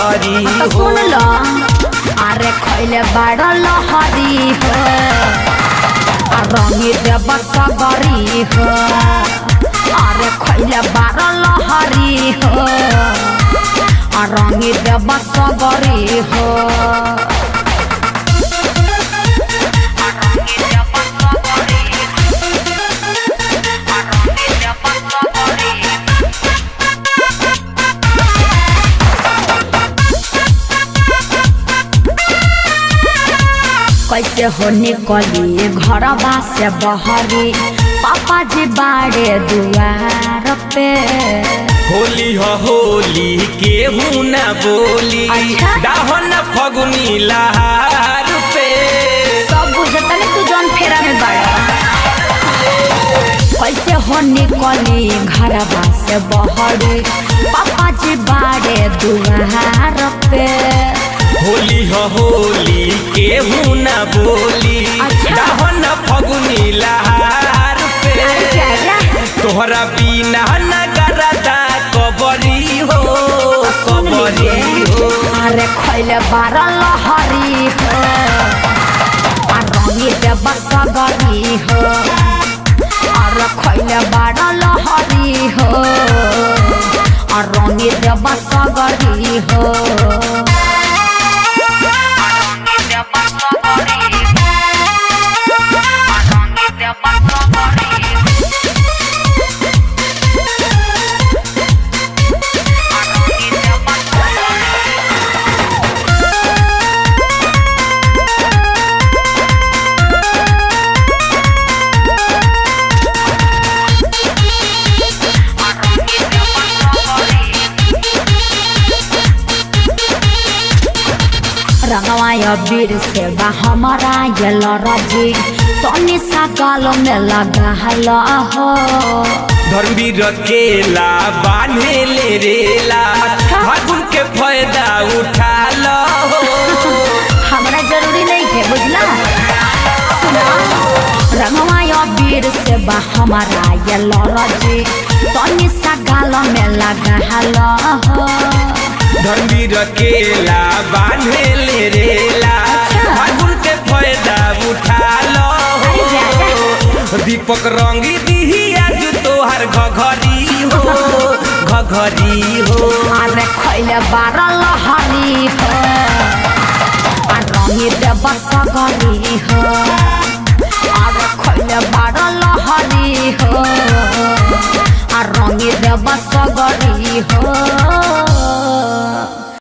लहरी हो। सुन लो अरे खैले बड़ा लहरी हो रंगी देव सगरी हो। अरे खैले बड़ा लहरी हो रंगी देव सगरी हो। कैसे हो निकली घरवा से बहरी पापा जी बाड़े दुआर पे। होली हो होली केहू न बोली दाहन फगुनी लहार पे। सब बुझता नहीं तू जौन फेरा में बड़ा। कैसे हो निकली घरवा से बहरी पापा जी बाड़े दुआर पे। होली हो होली केहू न बोली दाहन फगुनी लहार पे। तोहरा बिना नगरदा कबरी हो कबरी हो। अरे खैले बारा लहरी हो रंगी देव सगरी हो। अरे खैले बारा लहरी हो रंगी देव सगरी हो। रंगवाया बीर से बा हमारा ये लरजी तनी सा गाल में लगा हला हो। धर्मवीर केला बांधे ले रेला फागुन के फायदा उठा लो। हमरा जरूरी नहीं है बुझला। रंगवाया बीर से बा हमारा ये लरजी तनी सा गाल में लगा हला हो। धर्मवीर केला बांधे ले रेला फागुन के फायदा उठा लो। दीपक रंगी दी आज तोहर घघरी हो घघरी हो। अरे खैले बारा लहरी हो रंगी देव सगरी हो। अरे खैले बारा लहरी हो रंगी देव सगरी हो।